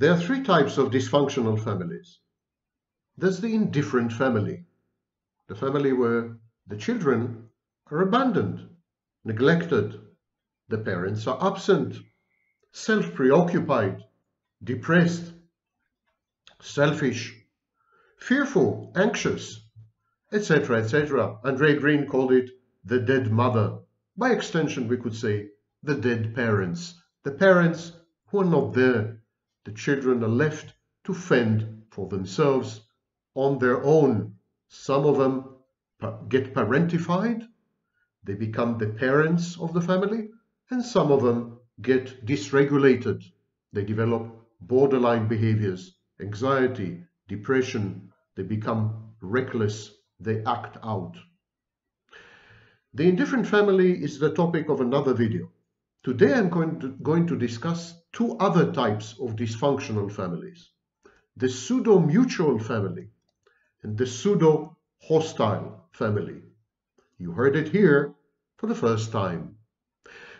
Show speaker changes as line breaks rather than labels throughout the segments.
There are three types of dysfunctional families. There's the indifferent family, the family where the children are abandoned, neglected, the parents are absent, self-preoccupied, depressed, selfish, fearful, anxious, etc., etc. Andre Green called it the dead mother. By extension, we could say the dead parents, the parents who are not there. The children are left to fend for themselves on their own. Some of them get parentified, they become the parents of the family, and some of them get dysregulated. They develop borderline behaviors, anxiety, depression, they become reckless, they act out. The indifferent family is the topic of another video. Today I'm going to discuss two other types of dysfunctional families: the pseudo-mutual family and the pseudo-hostile family. You heard it here for the first time.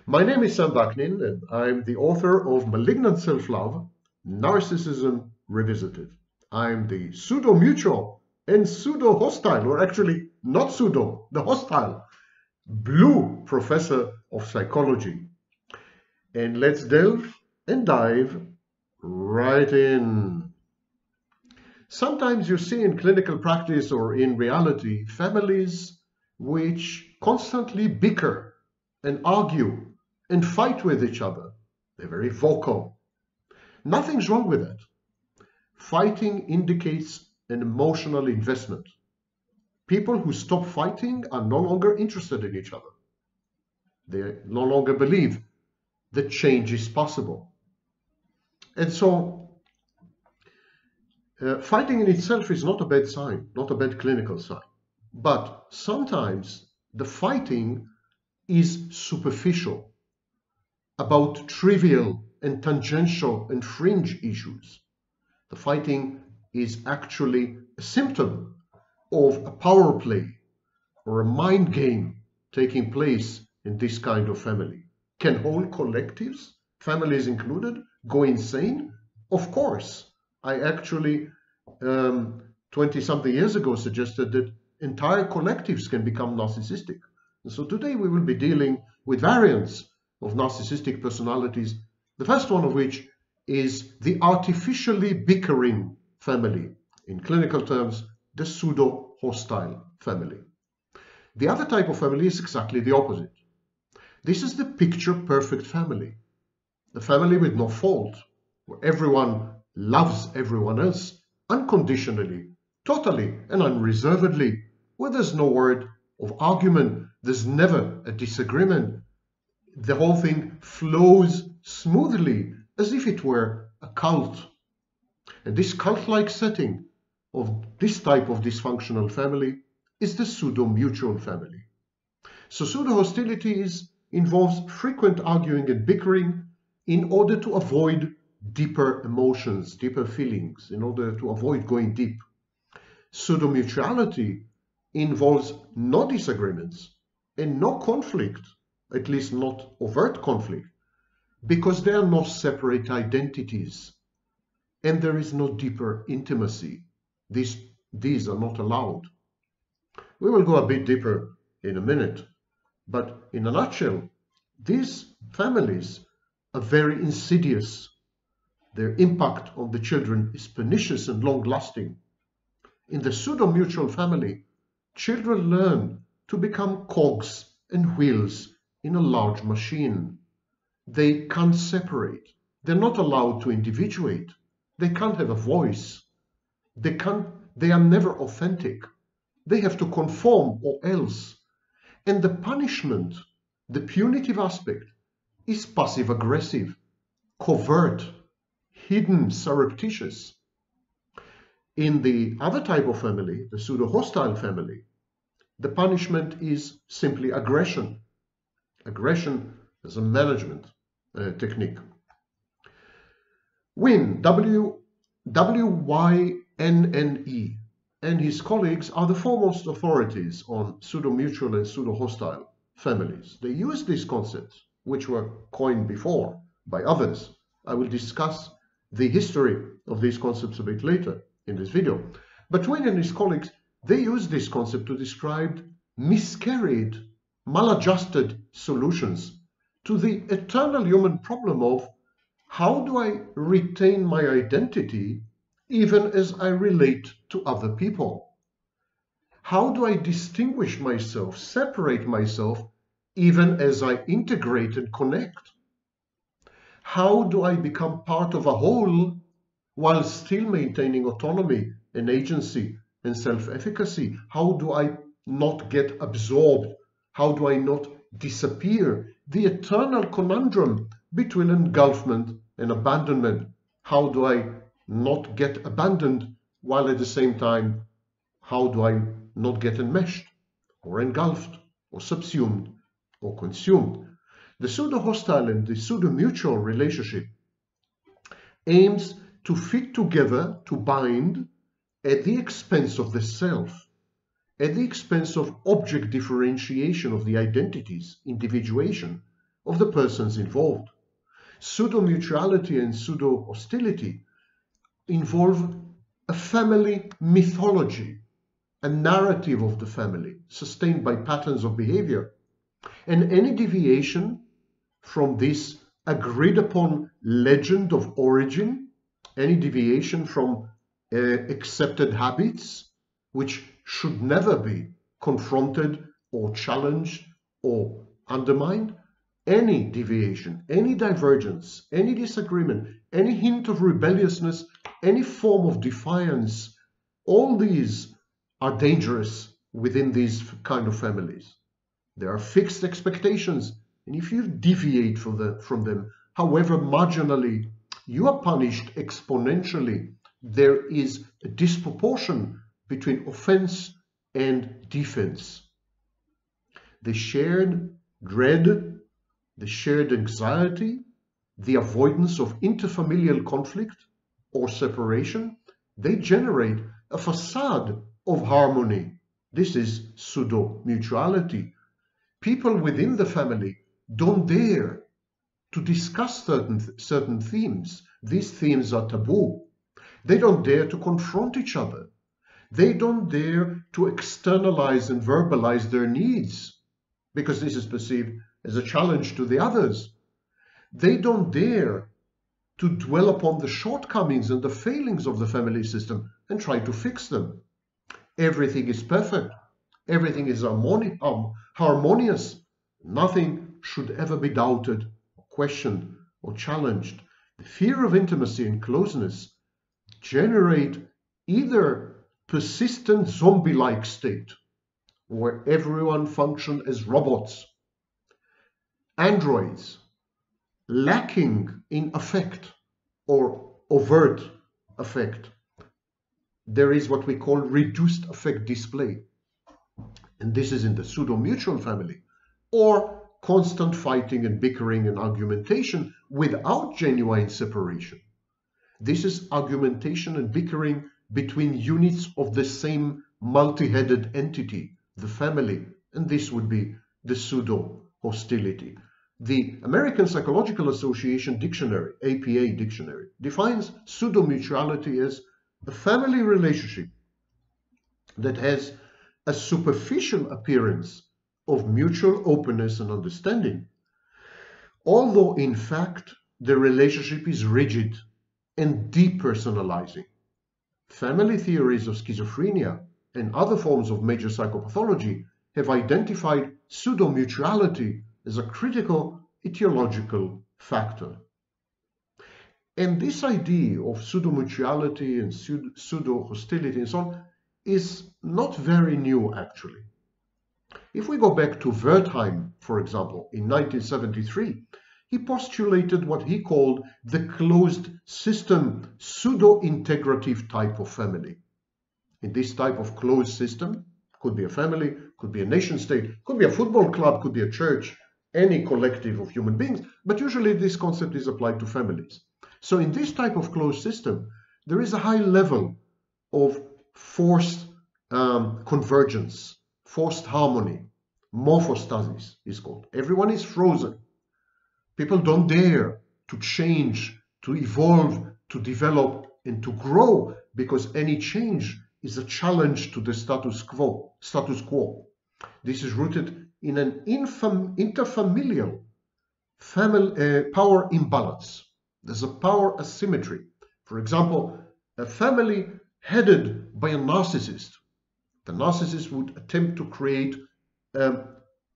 My name is Sam Vaknin, and I'm the author of Malignant Self-Love, Narcissism Revisited. I'm the pseudo-mutual and pseudo-hostile, or actually not pseudo, the hostile, blue professor of psychology. And let's delve and dive right in. Sometimes you see in clinical practice or in reality families which constantly bicker and argue and fight with each other. They're very vocal. Nothing's wrong with that. Fighting indicates an emotional investment. People who stop fighting are no longer interested in each other. They no longer believe that change is possible. And so fighting in itself is not a bad sign, not a bad clinical sign. But sometimes the fighting is superficial, about trivial and tangential and fringe issues. The fighting is actually a symptom of a power play or a mind game taking place in this kind of family. Can whole collectives, families included, go insane? Of course. I actually 20-something years ago suggested that entire collectives can become narcissistic. And so today we will be dealing with variants of narcissistic personalities, the first one of which is the artificially bickering family, in clinical terms, the pseudo-hostile family. The other type of family is exactly the opposite. This is the picture-perfect family, the family with no fault, where everyone loves everyone else unconditionally, totally and unreservedly, where there's no word of argument, there's never a disagreement. The whole thing flows smoothly as if it were a cult. And this cult-like setting of this type of dysfunctional family is the pseudo-mutual family. So pseudo-hostility involves frequent arguing and bickering in order to avoid deeper emotions, deeper feelings, in order to avoid going deep. Pseudo-mutuality involves no disagreements and no conflict, at least not overt conflict, because there are no separate identities and there is no deeper intimacy. These are not allowed. We will go a bit deeper in a minute, but in a nutshell, these families are very insidious. Their impact on the children is pernicious and long-lasting. In the pseudo-mutual family, children learn to become cogs and wheels in a large machine. They can't separate. They're not allowed to individuate. They can't have a voice. They are never authentic. They have to conform or else. And the punishment, the punitive aspect, is passive-aggressive, covert, hidden, surreptitious. In the other type of family, the pseudo-hostile family, the punishment is simply aggression. Aggression as a management technique. Wynne, W-Y-N-N-E, and his colleagues are the foremost authorities on pseudo-mutual and pseudo-hostile families. They use these concepts, which were coined before by others. I will discuss the history of these concepts a bit later in this video. But Twain and his colleagues, they use this concept to describe miscarried, maladjusted solutions to the eternal human problem of how do I retain my identity even as I relate to other people? How do I distinguish myself, separate myself, even as I integrate and connect? How do I become part of a whole while still maintaining autonomy and agency and self-efficacy? How do I not get absorbed? How do I not disappear? The eternal conundrum between engulfment and abandonment. How do I not get abandoned while at the same time, how do I not get enmeshed or engulfed or subsumed or consumed? The pseudo-hostile and the pseudo-mutual relationship aims to fit together, to bind, at the expense of the self, at the expense of object differentiation of the identities, individuation of the persons involved. Pseudo-mutuality and pseudo-hostility involve a family mythology, a narrative of the family, sustained by patterns of behavior. And any deviation from this agreed upon legend of origin, any deviation from accepted habits, which should never be confronted or challenged or undermined, any deviation, any divergence, any disagreement, any hint of rebelliousness, any form of defiance, all these are dangerous within these kind of families. There are fixed expectations, and if you deviate from them, however marginally, you are punished exponentially. There is a disproportion between offense and defense. The shared dread, the shared anxiety, the avoidance of interfamilial conflict or separation, they generate a facade of harmony. This is pseudo-mutuality. People within the family don't dare to discuss certain themes. These themes are taboo. They don't dare to confront each other. They don't dare to externalize and verbalize their needs because this is perceived as a challenge to the others. They don't dare to dwell upon the shortcomings and the failings of the family system and try to fix them. Everything is perfect. Everything is harmonious. Nothing should ever be doubted, or questioned, or challenged. The fear of intimacy and closeness generate either persistent zombie-like state, where everyone functions as robots, androids, lacking in affect or overt affect. There is what we call reduced affect display, and this is in the pseudo-mutual family, or constant fighting and bickering and argumentation without genuine separation. This is argumentation and bickering between units of the same multi-headed entity, the family, and this would be the pseudo-hostility. The American Psychological Association Dictionary, APA Dictionary, defines pseudo-mutuality as a family relationship that has a superficial appearance of mutual openness and understanding, although in fact the relationship is rigid and depersonalizing. Family theories of schizophrenia and other forms of major psychopathology have identified pseudo-mutuality as a critical etiological factor. And this idea of pseudo-mutuality and pseudo-hostility and so on is not very new, actually. If we go back to Wertheim, for example, in 1973, he postulated what he called the closed system pseudo-integrative type of family. In this type of closed system, could be a family, could be a nation state, could be a football club, could be a church, any collective of human beings, but usually this concept is applied to families. So in this type of closed system, there is a high level of forced convergence, forced harmony, morphostasis is called. Everyone is frozen. People don't dare to change to evolve, to develop, and to grow, because any change is a challenge to the status quo. This is rooted in an interfamilial power imbalance. There's a power asymmetry. For example, a family headed by a narcissist. The narcissist would attempt to create a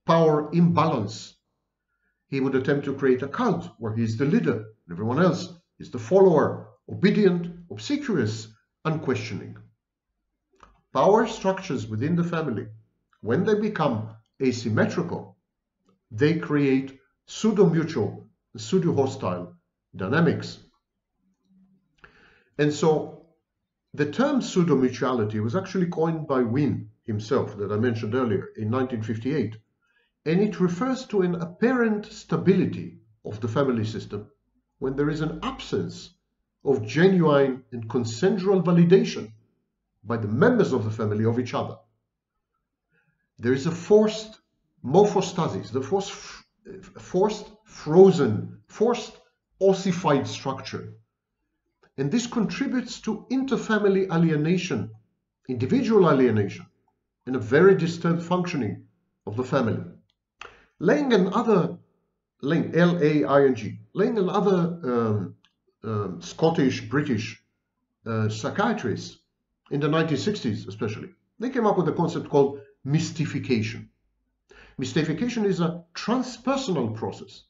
power imbalance. He would attempt to create a cult where he's the leader and everyone else is the follower, obedient, obsequious, unquestioning. Power structures within the family, when they become asymmetrical, they create pseudo-mutual, pseudo-hostile dynamics. And so the term pseudo-mutuality was actually coined by Wynne himself, that I mentioned earlier, in 1958. And it refers to an apparent stability of the family system when there is an absence of genuine and consensual validation by the members of the family of each other. There is a forced morphostasis, the forced frozen, forced ossified structure. And this contributes to interfamily alienation, individual alienation, and a very disturbed functioning of the family. Lang and other, L-A-I-N-G, Lang and other Scottish, British psychiatrists in the 1960s especially, they came up with a concept called mystification. Mystification is a transpersonal process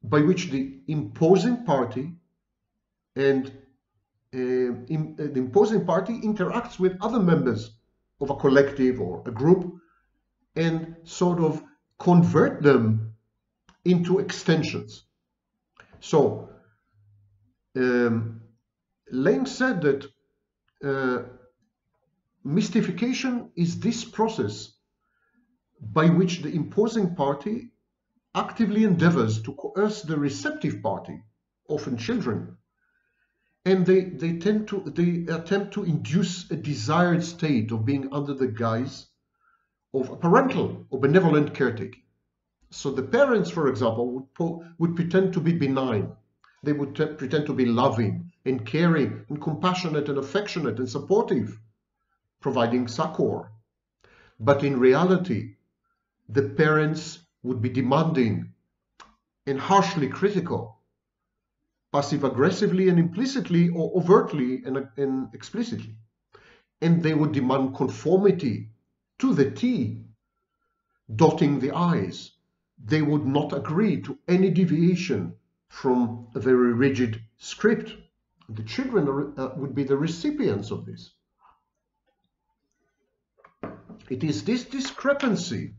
by which the imposing party and the imposing party interacts with other members of a collective or a group and sort of convert them into extensions. So Lang said that mystification is this process by which the imposing party actively endeavors to coerce the receptive party, often children, and they attempt to induce a desired state of being under the guise of a parental or benevolent caretaking. So the parents, for example, would pretend to be benign. They would pretend to be loving and caring and compassionate and affectionate and supportive, providing succor. But in reality, the parents would be demanding and harshly critical, passive-aggressively and implicitly, or overtly and explicitly. And they would demand conformity to the T, dotting the I's. They would not agree to any deviation from a very rigid script. The children would be the recipients of this. It is this discrepancy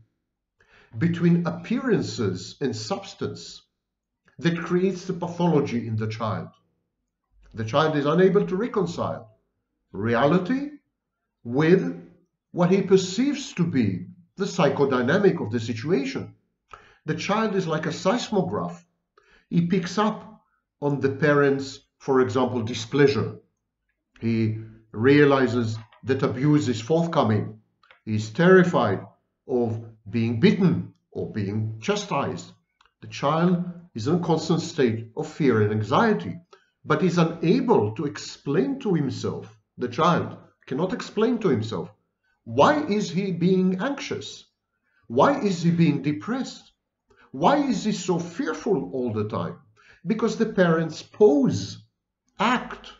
between appearances and substance that creates the pathology in the child. The child is unable to reconcile reality with what he perceives to be the psychodynamic of the situation. The child is like a seismograph. He picks up on the parents', for example, displeasure. He realizes that abuse is forthcoming. He is terrified of being beaten or being chastised. The child is in a constant state of fear and anxiety, but is unable to explain to himself. The child cannot explain to himself, why is he being anxious? Why is he being depressed? Why is he so fearful all the time? Because the parents act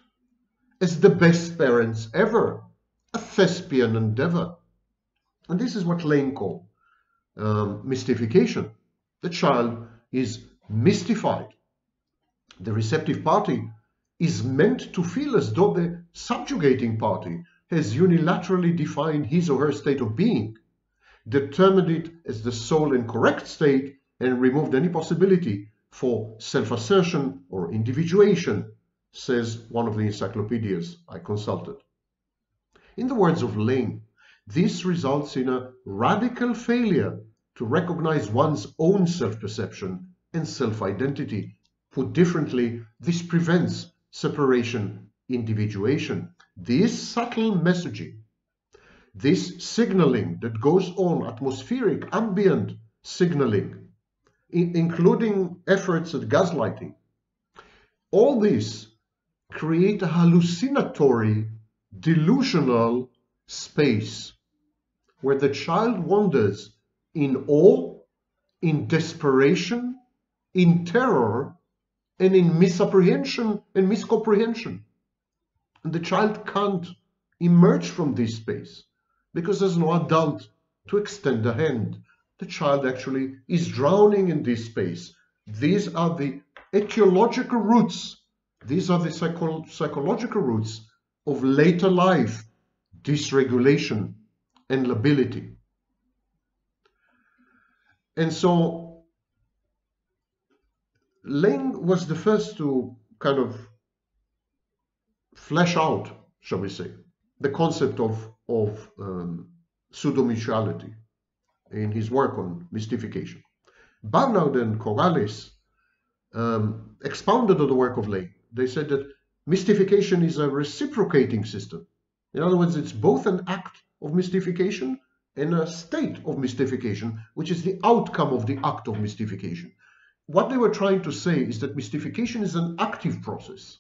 as the best parents ever, a thespian endeavor. And this is what Lang called mystification. The child is mystified. The receptive party is meant to feel as though the subjugating party has unilaterally defined his or her state of being, determined it as the sole and correct state, and removed any possibility for self-assertion or individuation, says one of the encyclopedias I consulted. In the words of Lang, this results in a radical failure to recognize one's own self-perception and self-identity. Put differently, this prevents separation, individuation. This subtle messaging, this signaling that goes on, atmospheric, ambient signaling, including efforts at gaslighting, All this create a hallucinatory, delusional space where the child wanders in awe, in desperation, in terror, and in misapprehension and miscomprehension. And the child can't emerge from this space because there's no adult to extend a hand. The child actually is drowning in this space. These are the etiological roots. These are the psychological roots of later life dysregulation and lability. And so Laing was the first to kind of flesh out, shall we say, the concept of pseudo-mutuality in his work on mystification. Barnard and Corrales expounded on the work of Laing. They said that mystification is a reciprocating system. In other words, it's both an act of mystification and a state of mystification, which is the outcome of the act of mystification. What they were trying to say is that mystification is an active process.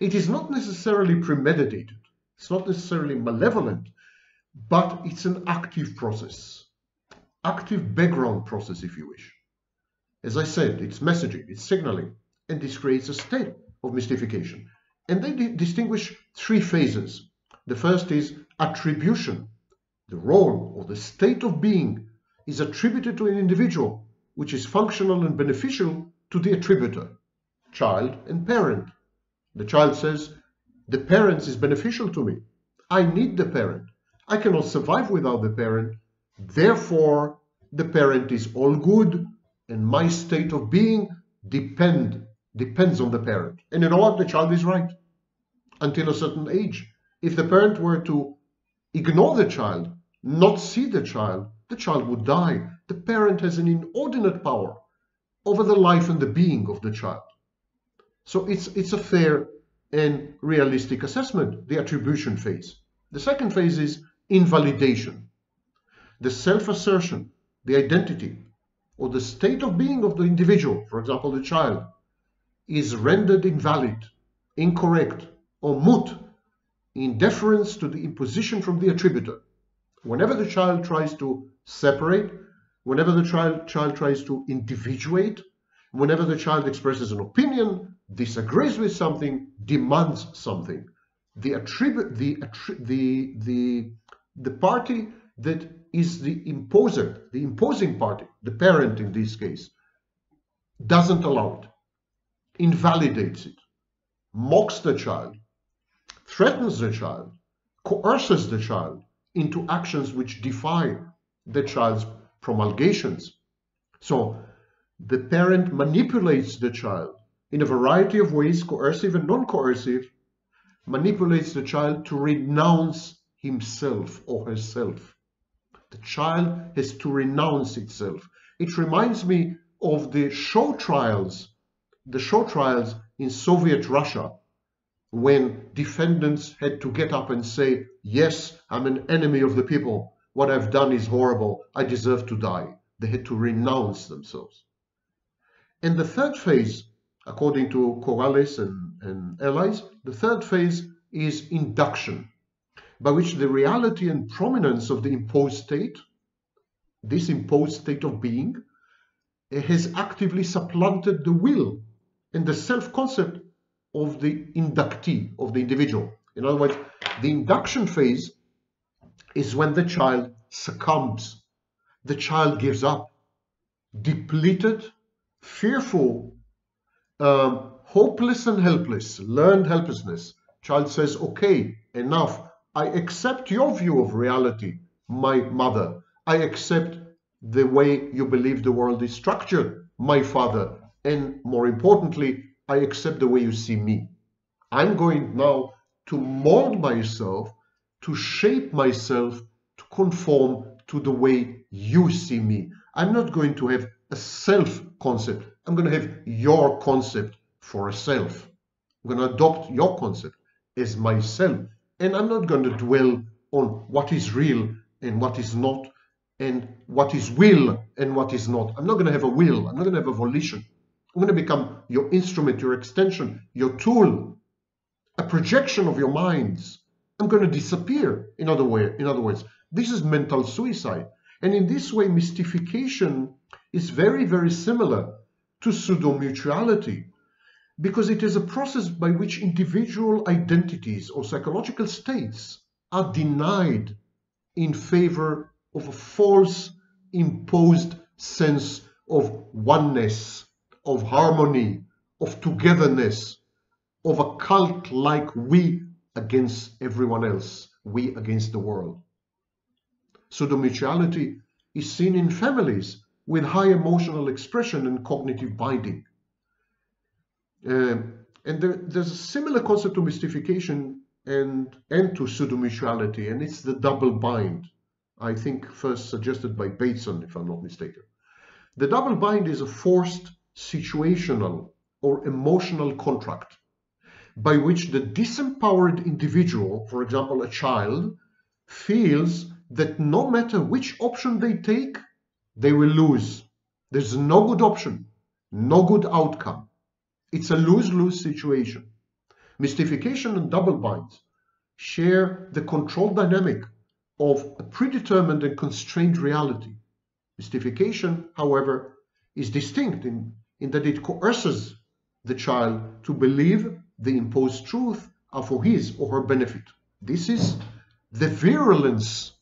It is not necessarily premeditated. It's not necessarily malevolent, but it's an active process, active background process, if you wish. As I said, it's messaging, it's signaling, and this creates a state of mystification. And they distinguish three phases. The first is attribution. The role or the state of being is attributed to an individual, which is functional and beneficial to the attributor, child and parent. The child says, the parent is beneficial to me. I need the parent. I cannot survive without the parent. Therefore, the parent is all good, and my state of being depends on the parent. And you know what? The child is right until a certain age. If the parent were to ignore the child, not see the child would die. The parent has an inordinate power over the life and the being of the child. So it's a fair and realistic assessment, the attribution phase. The second phase is invalidation. The self-assertion, the identity, or the state of being of the individual, for example, the child, is rendered invalid, incorrect, or moot in deference to the imposition from the attributor. Whenever the child tries to separate, whenever the child tries to individuate, whenever the child expresses an opinion, disagrees with something, demands something, the party that is the imposer, the imposing party, the parent in this case, doesn't allow it, invalidates it, mocks the child, threatens the child, coerces the child into actions which defy the child's promulgations. So the parent manipulates the child in a variety of ways, coercive and non-coercive, manipulates the child to renounce himself or herself. The child has to renounce itself. It reminds me of the show trials in Soviet Russia, when defendants had to get up and say, yes, I'm an enemy of the people. What I've done is horrible. I deserve to die. They had to renounce themselves. And the third phase, according to Corrales and allies, the third phase is induction, by which the reality and prominence of the imposed state, this imposed state of being, has actively supplanted the will and the self-concept of the inductee, of the individual. In other words, the induction phase is when the child succumbs, the child gives up, depleted, fearful, hopeless and helpless, learned helplessness. Child says, okay, enough. I accept your view of reality, my mother. I accept the way you believe the world is structured, my father. And more importantly, I accept the way you see me. I'm going now to mold myself, to shape myself, to conform to the way you see me. I'm not going to have a self concept. I'm going to have your concept for a self. I'm going to adopt your concept as myself. And I'm not going to dwell on what is real and what is not, and what is will and what is not. I'm not going to have a will. I'm not going to have a volition. I'm going to become your instrument, your extension, your tool, a projection of your minds. I'm going to disappear. In other words, this is mental suicide. And in this way, mystification is very, very similar to pseudo-mutuality, because it is a process by which individual identities or psychological states are denied in favor of a false, imposed sense of oneness, of harmony, of togetherness, of a cult-like we against everyone else, we against the world. Pseudo-mutuality is seen in families with high emotional expression and cognitive binding. And there's a similar concept to mystification and to pseudo-mutuality, and it's the double bind, I think first suggested by Bateson, if I'm not mistaken. The double bind is a forced situational or emotional contract by which the disempowered individual, for example a child, feels that no matter which option they take, they will lose. There's no good option, no good outcome. It's a lose-lose situation. Mystification and double binds share the control dynamic of a predetermined and constrained reality. Mystification, however, is distinct in that it coerces the child to believe the imposed truth are for his or her benefit. This is the virulence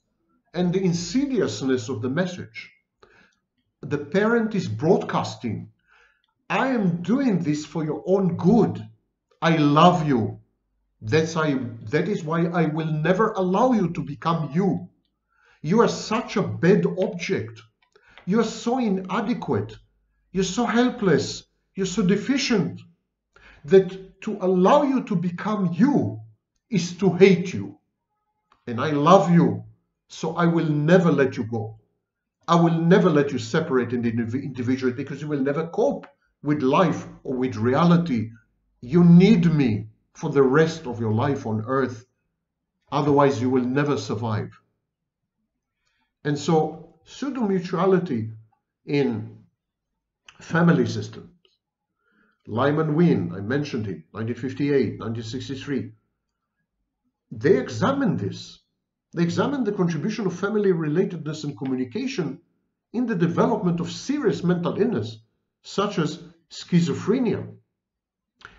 and the insidiousness of the message. The parent is broadcasting, I am doing this for your own good. I love you. That is why I will never allow you to become you. You are such a bad object. You are so inadequate. You're so helpless. You're so deficient that to allow you to become you is to hate you. And I love you, so I will never let you go. I will never let you separate in the individual because you will never cope with life or with reality. You need me for the rest of your life on earth. Otherwise, you will never survive. And so, pseudo-mutuality in family systems, Lyman Wynne, I mentioned him, 1958, 1963, they examined this. They examined the contribution of family relatedness and communication in the development of serious mental illness, such as schizophrenia.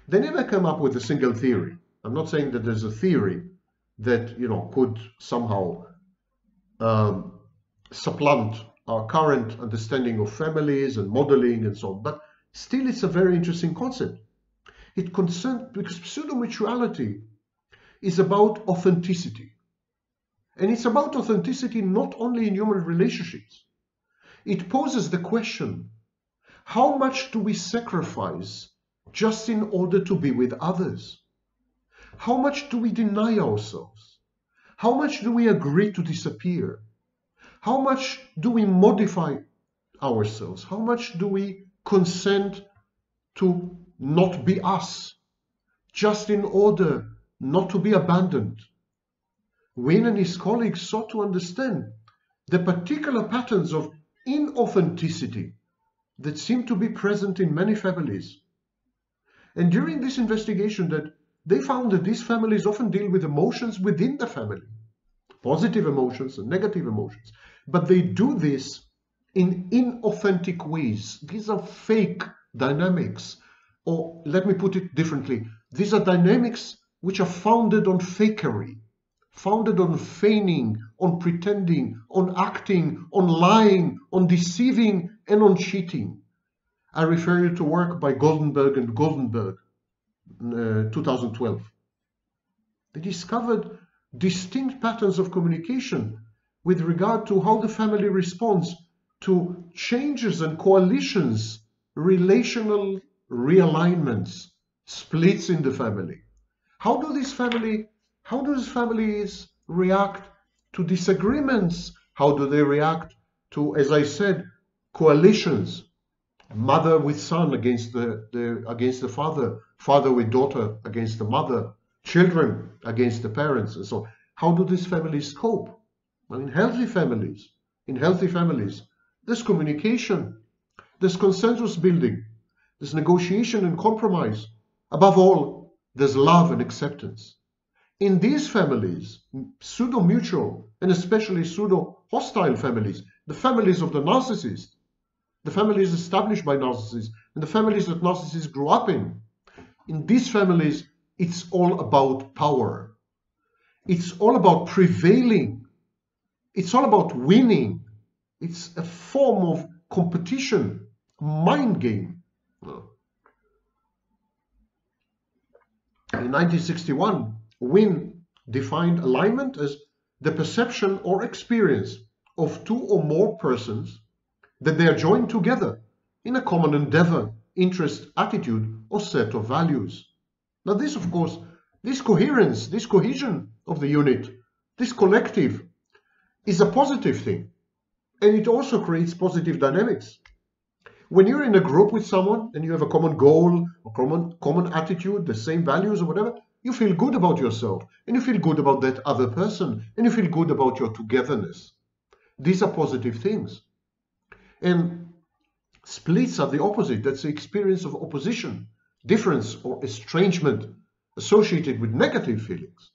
They never came up with a single theory. I'm not saying that there's a theory that, could somehow supplant our current understanding of families and modeling and so on, but still it's a very interesting concept. It concerns, because pseudo-mutuality is about authenticity. And it's about authenticity not only in human relationships. It poses the question, how much do we sacrifice just in order to be with others? How much do we deny ourselves? How much do we agree to disappear? How much do we modify ourselves? How much do we consent to not be us, just in order not to be abandoned? Wynne and his colleagues sought to understand the particular patterns of inauthenticity that seem to be present in many families. And during this investigation, that they found that these families often deal with emotions within the family, positive emotions and negative emotions, but they do this in inauthentic ways. These are fake dynamics, or let me put it differently, these are dynamics which are founded on fakery, founded on feigning, on pretending, on acting, on lying, on deceiving, and on cheating. I refer you to work by Goldenberg and Goldenberg, 2012. They discovered distinct patterns of communication with regard to how the family responds to changes and coalitions, relational realignments, splits in the family. How do these families react to disagreements? How do they react to, as I said, coalitions? Mother with son against the father, father with daughter against the mother, children against the parents, and so on. How do these families cope? Well, in healthy families, there's communication, there's consensus building, There's negotiation and compromise. Above all, there's love and acceptance. In these families, pseudo-mutual and especially pseudo-hostile families, the families of the narcissist, the families established by narcissists, and the families that narcissists grew up in these families, it's all about power. It's all about prevailing. It's all about winning. It's a form of competition, mind game. In 1961, Wynne defined alignment as the perception or experience of two or more persons that they are joined together in a common endeavor, interest, attitude, or set of values. Now this, of course, this coherence, this cohesion of the unit, this collective is a positive thing. And it also creates positive dynamics. When you're in a group with someone and you have a common goal or common attitude, the same values or whatever, you feel good about yourself and you feel good about that other person and you feel good about your togetherness. These are positive things. And splits are the opposite. That's the experience of opposition, difference, or estrangement associated with negative feelings.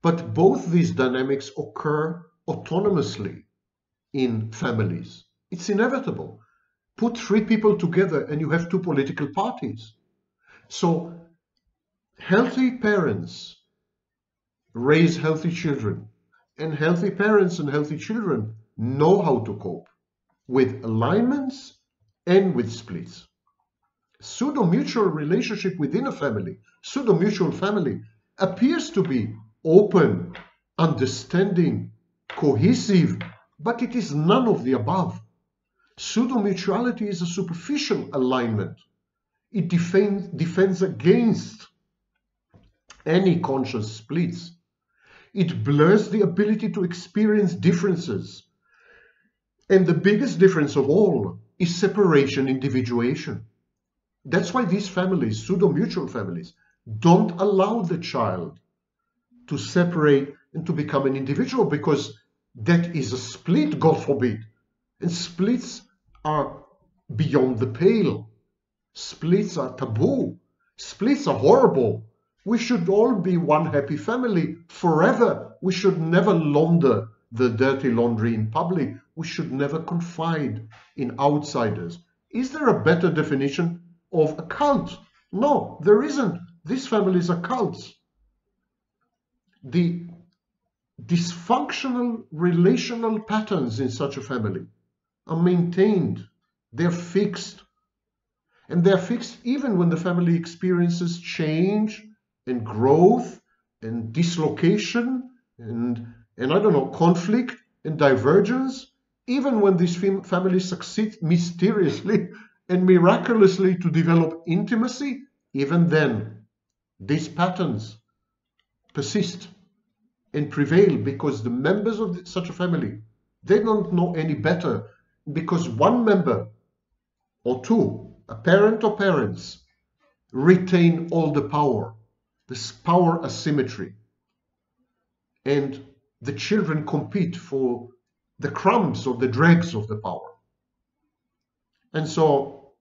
But both these dynamics occur autonomously in families. It's inevitable. Put three people together and you have two political parties. So healthy parents raise healthy children, and healthy parents and healthy children know how to cope with alignments and with splits. Pseudo-mutual relationship within a family, pseudo-mutual family, appears to be open, understanding, cohesive, but it is none of the above. Pseudo-mutuality is a superficial alignment. It defends against any conscious splits. It blurs the ability to experience differences. And the biggest difference of all is separation, individuation. That's why these families, pseudo-mutual families, don't allow the child to separate and to become an individual, because that is a split, God forbid. And splits are beyond the pale. Splits are taboo. Splits are horrible. We should all be one happy family forever. We should never launder the dirty laundry in public. We should never confide in outsiders. Is there a better definition of a cult? No, there isn't. These families are cults. The dysfunctional relational patterns in such a family are maintained. They're fixed. And they're fixed even when the family experiences change and growth and dislocation and I don't know, conflict and divergence. Even when these families succeed mysteriously and miraculously to develop intimacy, even then, these patterns persist and prevail, because the members of such a family, they don't know any better, because one member or two, a parent or parents, retain all the power, this power asymmetry. And the children compete for the crumbs or the dregs of the power. And so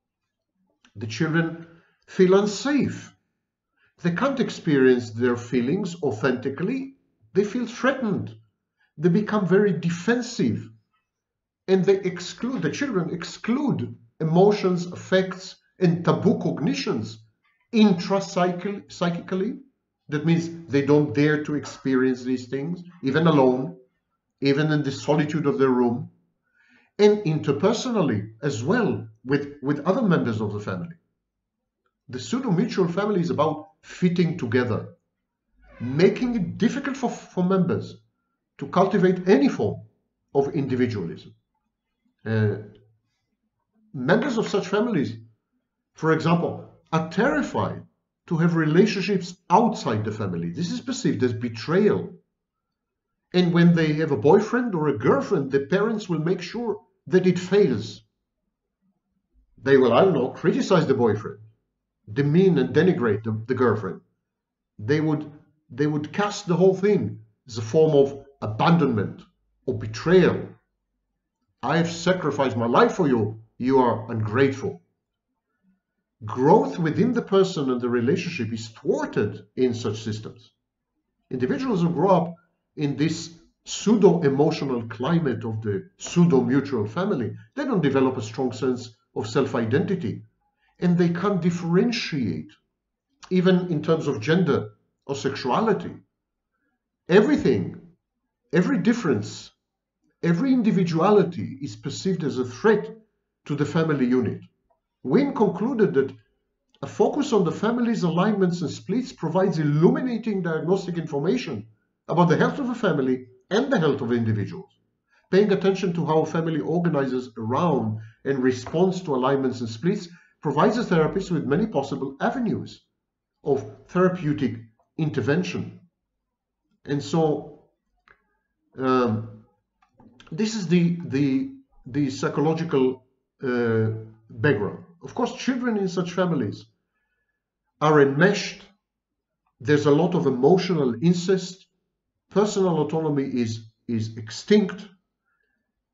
the children feel unsafe. They can't experience their feelings authentically. They feel threatened. They become very defensive. And the children exclude emotions, affects, and taboo cognitions intrapsychically. That means they don't dare to experience these things, even alone, even in the solitude of their room, and interpersonally as well with other members of the family. The pseudo-mutual family is about fitting together, making it difficult for members to cultivate any form of individualism. Members of such families, for example, are terrified to have relationships outside the family. This is perceived as betrayal. And when they have a boyfriend or a girlfriend, the parents will make sure that it fails. They will, I don't know, criticize the boyfriend, demean and denigrate the girlfriend. They would cast the whole thing as a form of abandonment or betrayal. I have sacrificed my life for you. You are ungrateful. growth within the person and the relationship is thwarted in such systems. Individuals who grow up in this pseudo-emotional climate of the pseudo-mutual family, they don't develop a strong sense of self-identity, and they can't differentiate, even in terms of gender or sexuality. Everything, every difference, every individuality is perceived as a threat to the family unit. Wynne concluded that a focus on the family's alignments and splits provides illuminating diagnostic information about the health of a family and the health of individuals. Paying attention to how a family organizes around and responds to alignments and splits provides a therapist with many possible avenues of therapeutic intervention. And so this is the psychological background. Of course, children in such families are enmeshed. There's a lot of emotional incest. Personal autonomy is extinct.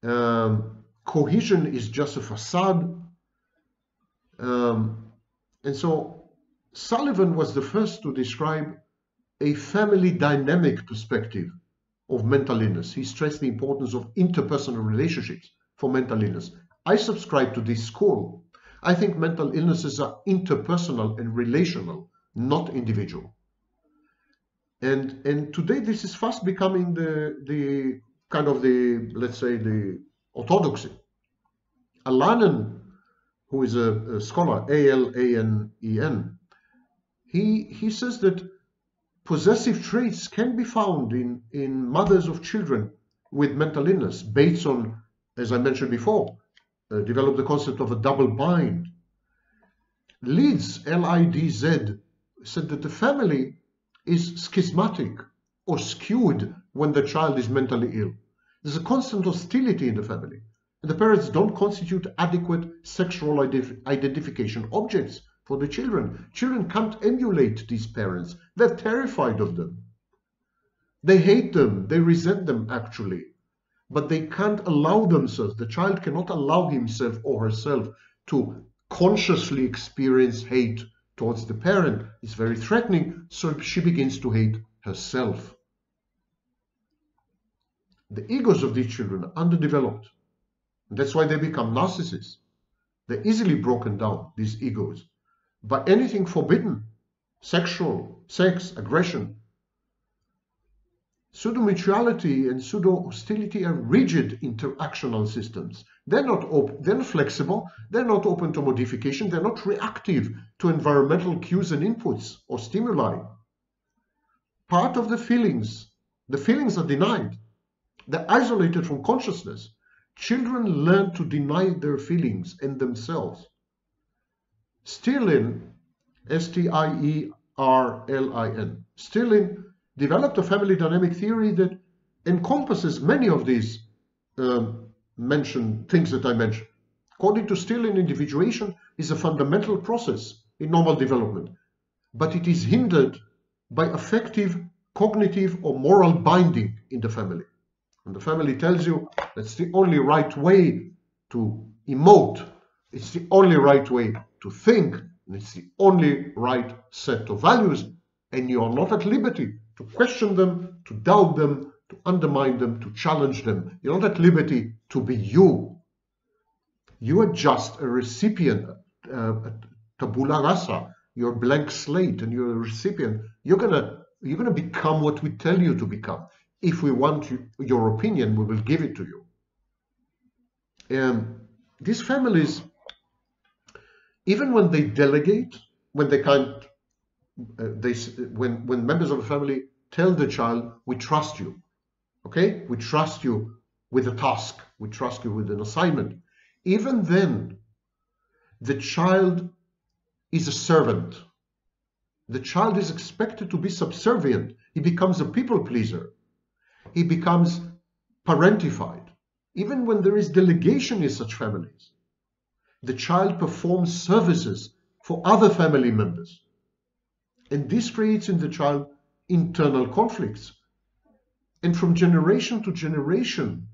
Cohesion is just a facade. And so Sullivan was the first to describe a family dynamic perspective of mental illness. He stressed the importance of interpersonal relationships for mental illness. I subscribe to this school. I think mental illnesses are interpersonal and relational, not individual. And today this is fast becoming the kind of the, let's say, the orthodoxy. Alanen, who is a scholar, A-L-A-N-E-N, he says that possessive traits can be found in mothers of children with mental illness based on, as I mentioned before, developed the concept of a double bind. Lidz, L-I-D-Z, said that the family is schismatic or skewed when the child is mentally ill. There's a constant hostility in the family, and the parents don't constitute adequate sexual identification objects for the children. Children can't emulate these parents. They're terrified of them. They hate them. They resent them, actually. But they can't allow themselves, the child cannot allow himself or herself to consciously experience hate towards the parent. It's very threatening, so she begins to hate herself. The egos of these children are underdeveloped. That's why they become narcissists. They're easily broken down, these egos, by anything forbidden, sexual, sex, aggression. Pseudo-mutuality and pseudo-hostility are rigid interactional systems. They're not flexible, they're not open to modification, they're not reactive to environmental cues and inputs or stimuli. Part of the feelings are denied. They're isolated from consciousness. Children learn to deny their feelings and themselves. Stirlin, S-T-I-E-R-L-I-N, Stirlin developed a family dynamic theory that encompasses many of these things that I mentioned. According to Stirlin, individuation is a fundamental process in normal development, but it is hindered by affective, cognitive, or moral binding in the family. And the family tells you that's the only right way to emote, it's the only right way to think, and it's the only right set of values, and you are not at liberty to question them, to doubt them, to undermine them, to challenge them. You're not at liberty to be you. You are just a recipient, tabula rasa. You're a blank slate, and you're a recipient. You're gonna become what we tell you to become. If we want your opinion, we will give it to you. These families, even when they delegate, when they can't, when members of the family tell the child, we trust you, okay? We trust you with a task. We trust you with an assignment. Even then, the child is a servant. The child is expected to be subservient. He becomes a people pleaser. He becomes parentified. Even when there is delegation in such families, the child performs services for other family members. And this creates in the child internal conflicts. And from generation to generation,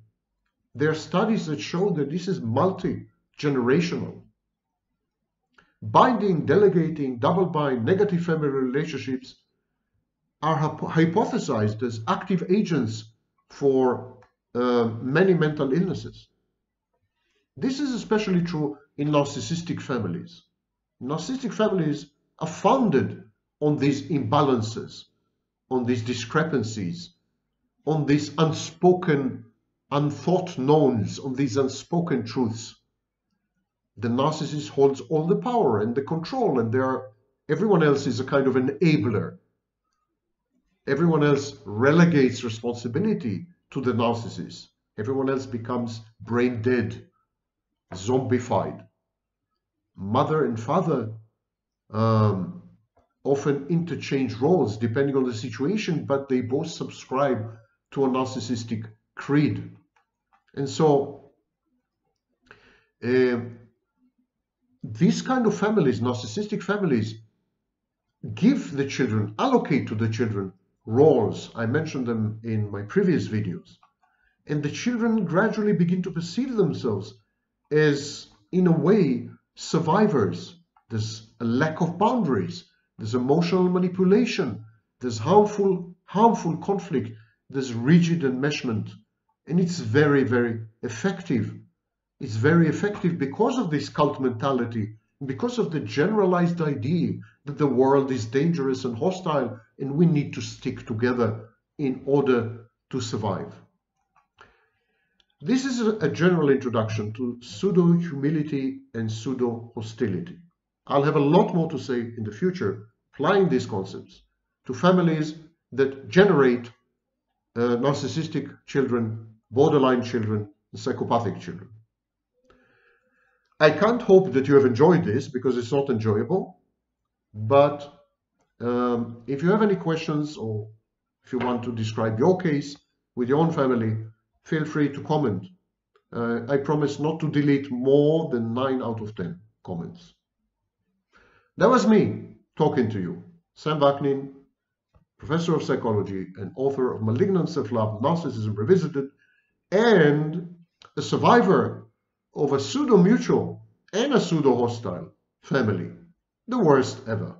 there are studies that show that this is multi-generational. Binding, delegating, double bind, negative family relationships are hypothesized as active agents for many mental illnesses. This is especially true in narcissistic families. Narcissistic families are founded on these imbalances, on these discrepancies, on these unspoken, unthought knowns, on these unspoken truths. The narcissist holds all the power and the control, and everyone else is a kind of enabler. Everyone else relegates responsibility to the narcissist. Everyone else becomes brain dead, zombified. Mother and father often interchange roles depending on the situation, but they both subscribe to a narcissistic creed. And so these kind of families, narcissistic families, give the children, allocate to the children roles. I mentioned them in my previous videos. And the children gradually begin to perceive themselves as, in a way, survivors. There's a lack of boundaries. There's emotional manipulation. There's harmful conflict. There's rigid enmeshment. And it's very, very effective. It's very effective because of this cult mentality, because of the generalized idea that the world is dangerous and hostile and we need to stick together in order to survive. This is a general introduction to pseudo-humility and pseudo-hostility. I'll have a lot more to say in the future, applying these concepts to families that generate narcissistic children, borderline children, and psychopathic children. I can't hope that you have enjoyed this because it's not enjoyable, but if you have any questions or if you want to describe your case with your own family, feel free to comment. I promise not to delete more than 9 out of 10 comments. That was me talking to you, Sam Vaknin, professor of psychology and author of Malignant Self-Love, Narcissism Revisited, and a survivor of a pseudo-mutual and a pseudo-hostile family, the worst ever.